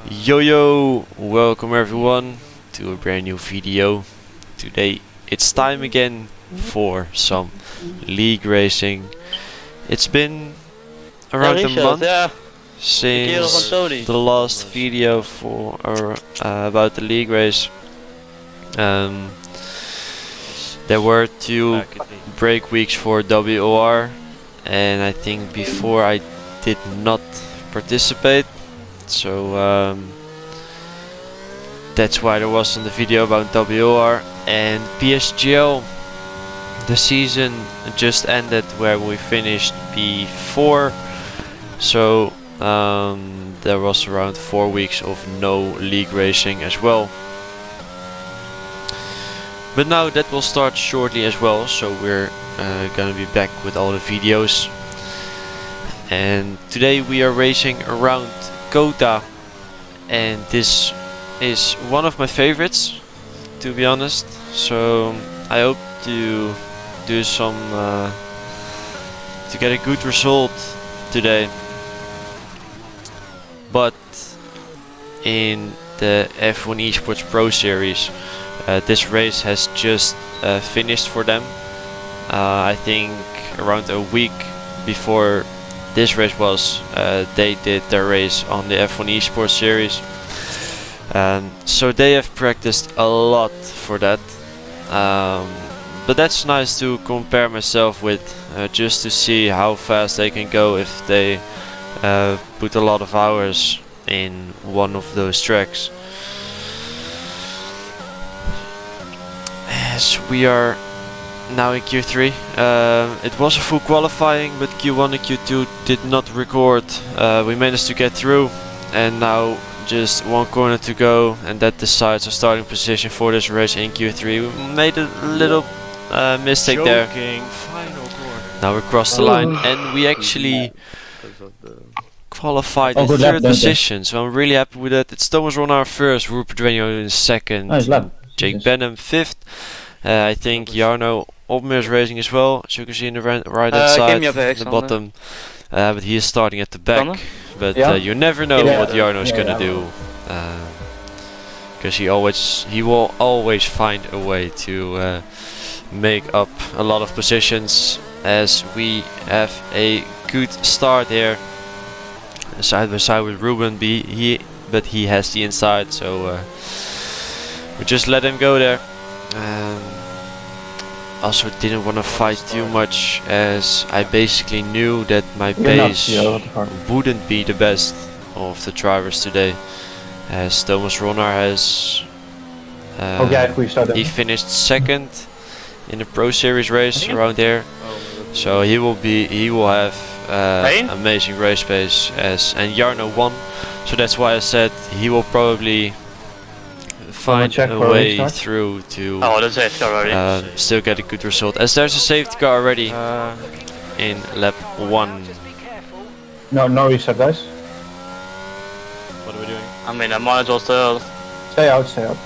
Yo, welcome everyone to a brand new video. Today it's time again for some league racing. It's been around a month since the last video for about the league race. There were 2 break weeks for WOR, and I think before I did not participate. So that's why there wasn't a video about WOR. And PSGL, the season just ended where we finished P4. So there was around 4 weeks of no league racing as well. But now that will start shortly as well, so we're gonna be back with all the videos. And today we are racing around COTA, and this is one of my favorites, to be honest. So I hope to do some to get a good result today. But in the F1 Esports Pro Series, this race has just finished for them. I think around a week before this race was, they did their race on the F1 Esports Series. So they have practiced a lot for that. But that's nice to compare myself with, just to see how fast they can go if they put a lot of hours in one of those tracks. As we are now in Q3, it was a full qualifying, but Q1 and Q2 did not record. We managed to get through, and now just one corner to go, and that decides a starting position for this race in Q3. We made a little mistake there. Now we crossed the line, and we actually qualified in 3rd position, so I'm really happy with that. It's Thomas Ronnar first, Rupert Renio in 2nd, Jake Benham 5th. I think Jarno Opmer is racing as well, as you can see in the right hand side, at the bottom. But he is starting at the back. But you never know what Jarno is gonna do, because he will always find a way to make up a lot of positions. As we have a good start here, side by side with Ruben, but he has the inside, so we just let him go there. Also didn't want to fight too much, as I basically knew that my pace wouldn't be the best of the drivers today, as Thomas Ronnar has he finished 2nd in the Pro Series race around here, so he will have amazing race pace, and Jarno won, so that's why I said he will probably find a way through to still get a good result, as there's a safety car already in lap 1. No reset, guys. What are we doing? I mean, I might as well Stay out.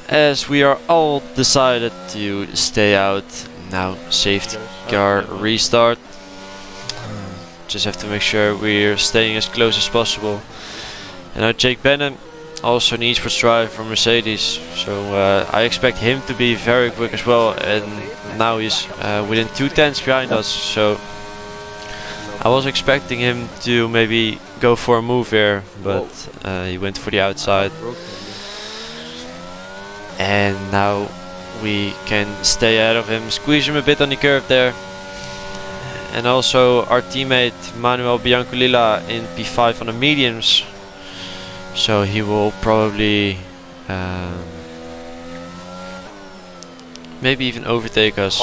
As we are all decided to stay out. Now safety car restart. Just have to make sure we're staying as close as possible. And now Jake Benham, also an esports driver from Mercedes, so I expect him to be very quick as well, and now he's within 2 tenths behind us, so I was expecting him to maybe go for a move here, but he went for the outside. And now we can stay ahead of him, squeeze him a bit on the curve there. And also our teammate Manuel Biancolilla in P5 on the mediums, so he will probably maybe even overtake us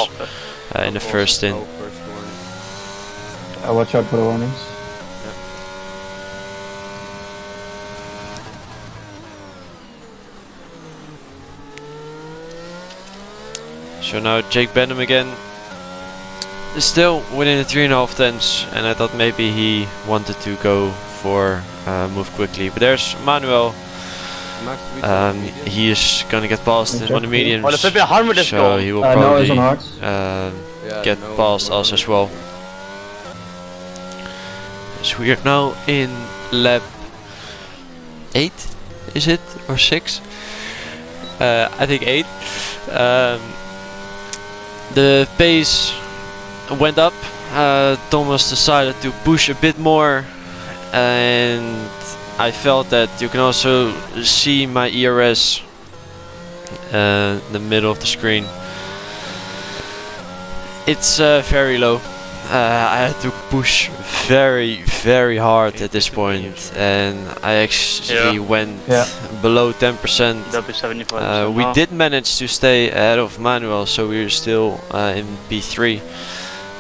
in the first stint. Watch out for the warnings. So now Jake Benham again is still within the 3.5 tenths, and I thought maybe he wanted to go for move quickly, but there's Manuel. He is gonna get past in one of the mediums, so he will probably get past us as well. So we are now in lap 8, is it, or 6? I think 8. The pace went up. Thomas decided to push a bit more, and I felt that you can also see my ERS in the middle of the screen. It's very low. I had to push very hard at this point, and I actually went below 10%. We did manage to stay ahead of Manuel, so we're still in P3,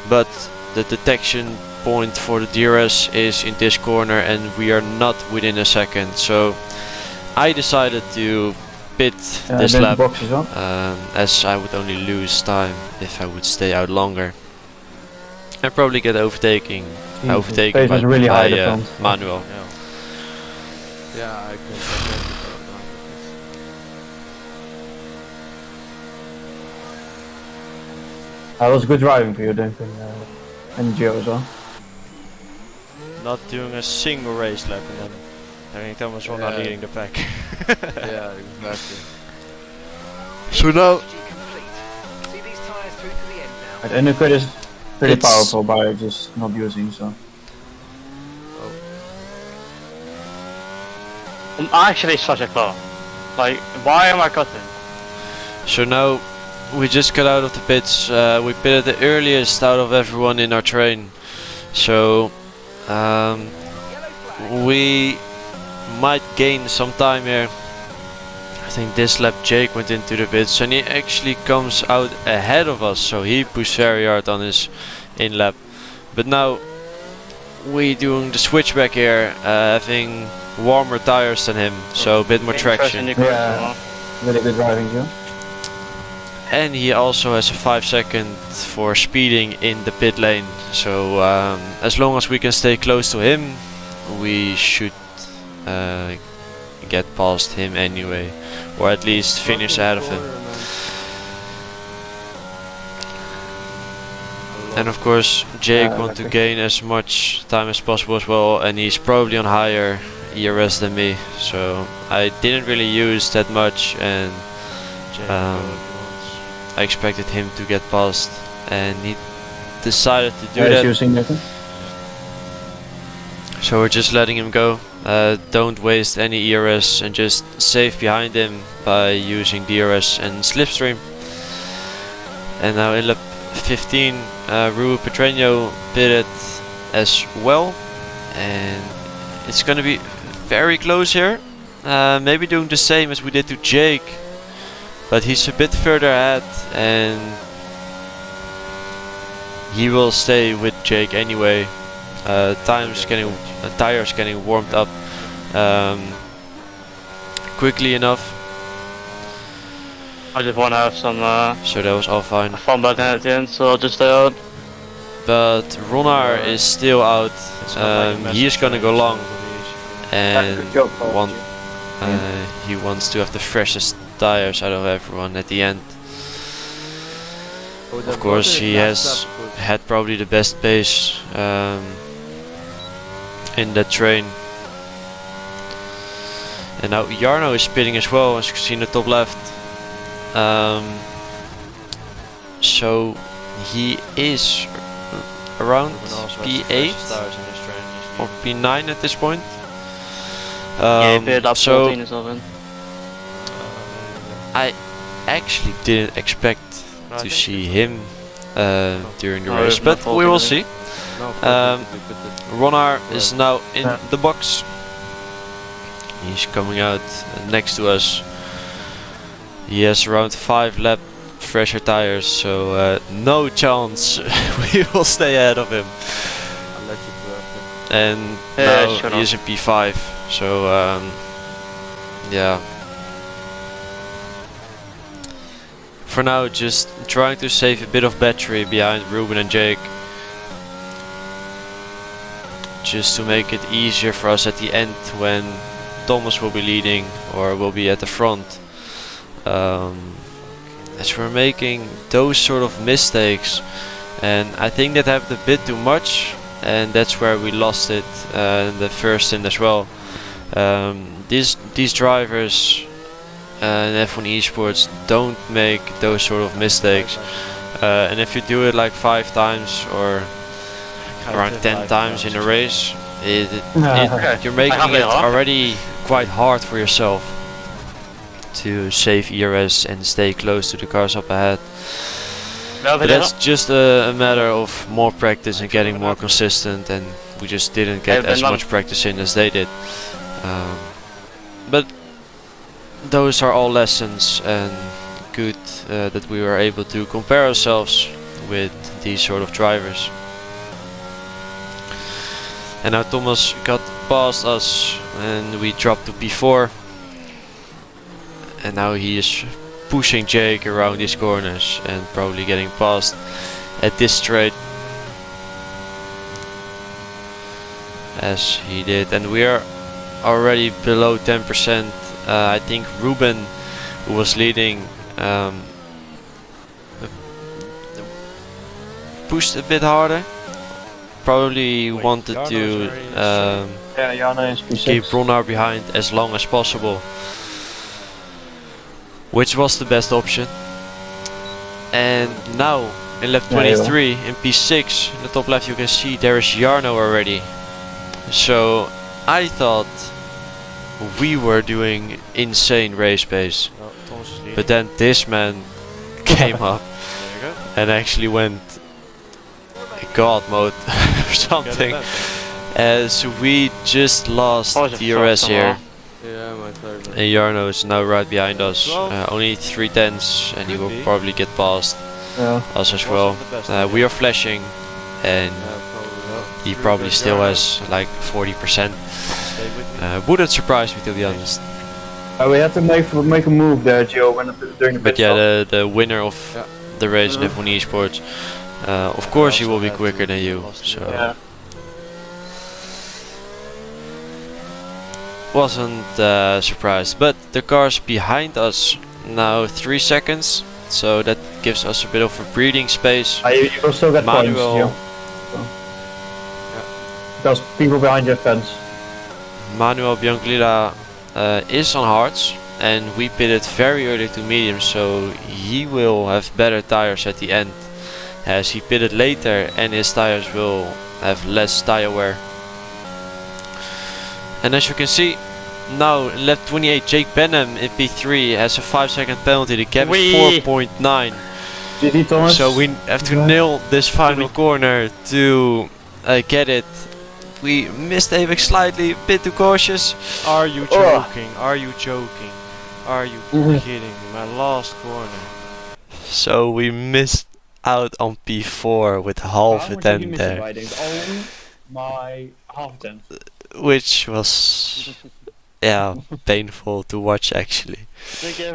but the detection point for the DRS is in this corner and we are not within a second, so I decided to pit this lap, as I would only lose time if I would stay out longer and probably get overtaken by really high Manuel. Yeah, I can. That was good driving for you, Duncan, and Gio as well. Not doing a single race lap and then having Thomas Ronald leading the pack. Yeah, exactly. So now And undercut is pretty powerful by just not using, so. I'm actually such a claw. Like, why am I cutting? So now we just got out of the pits. We pitted the earliest out of everyone in our train. So we might gain some time here. I think this lap Jake went into the pits and he actually comes out ahead of us. So he pushed very hard on his in lap. But now we doing the switchback here, having warmer tires than him, so a bit more traction. Yeah, really good driving, Joe. And he also has a 5-second for speeding in the pit lane, so as long as we can stay close to him, we should get past him anyway, or at least finish ahead of him. And of course Jake wants to gain as much time as possible as well, and he's probably on higher ERS than me, so I didn't really use that much, and I expected him to get past, and he decided to do that. So we're just letting him go. Don't waste any ERS and just save behind him by using DRS and slipstream. And now in lap 15, Rui Petreno pitted as well, and it's gonna be very close here. Maybe doing the same as we did to Jake, but he's a bit further ahead and he will stay with Jake anyway. Tires getting warmed up quickly enough. I just want to have some so that was all fine. fun back at the end, so I'll just stay out. But Ronar is still out. He is gonna go long, and he wants to have the freshest tires out of everyone at the end. Of course, he has had probably the best pace in that train. And now Jarno is spinning as well, as you can see in the top left. So he is around P8 or P9 at this point. So I actually didn't expect to see him during the race, but we will see. Ronar is now in the box. He's coming out next to us. He has around 5 lap fresher tires, so no chance we will stay ahead of him. And now he is in P5, so yeah. For now, just trying to save a bit of battery behind Ruben and Jake, just to make it easier for us at the end when Thomas will be leading or will be at the front. As we're making those sort of mistakes, and I think that happened a bit too much, and that's where we lost it in the first stint as well. These drivers in F1 esports don't make those sort of mistakes, and if you do it like 5 times or around 10 times in a race, you're making it already quite hard for yourself to save ERS and stay close to the cars up ahead. But that's just a matter of more practice and getting more consistent, and we just didn't get as much practice in as they did. But those are all lessons, and good that we were able to compare ourselves with these sort of drivers. And now Thomas got past us and we dropped to P4, and now he is pushing Jake around these corners and probably getting past at this straight as he did, and we are already below 10%. I think Ruben, who was leading, pushed a bit harder. Probably wanted to keep Ronnar behind as long as possible, which was the best option. And now in lap 23 in P6, in the top left you can see there is Jarno already. So I thought we were doing insane race pace, but then this man came up and actually went God mode or something, as we just lost DRS here. And Jarno is now right behind us, only 3 tenths, and he will probably get past us as well. We are flashing, and he probably still has like 40%. Wouldn't surprise me, to be honest. We had to make a move there, Joe, during the But yeah, the winner of the race in F1 esports, of course he will be quicker than you, so wasn't surprised. But the cars behind us now 3 seconds, so that gives us a bit of a breathing space. You will still get Manuel, points, because people behind your fence. Manuel Bianculida is on hards, and we pitted very early to medium, so he will have better tires at the end, as he pitted later and his tires will have less tire wear. And as you can see, now in lap 28, Jake Benham in P3 has a 5-second penalty. The gap is 4.9. So we have to nail this final corner to get it. We missed Apex slightly, a bit too cautious. Are you joking? Are you joking? Are you kidding me? My last corner. So we missed out on P4 with half a tenth there. My half tenth. Which was painful to watch actually.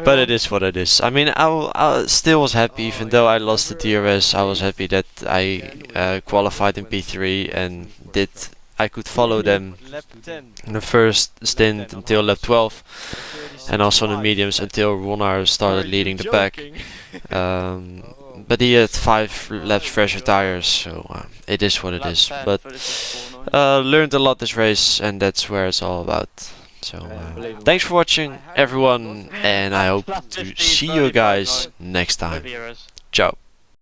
But it is what it is. I mean, I still was happy, even though I lost the DRS. I was happy that I qualified in P3 and I could follow them in the first stint until lap 12, and also in the mediums until Ronnar started leading the pack. But he had 5 laps fresher tires, so it is what it is. But learned a lot this race, and that's where it's all about. So thanks for watching, everyone, and I hope to see you guys next time. Ciao.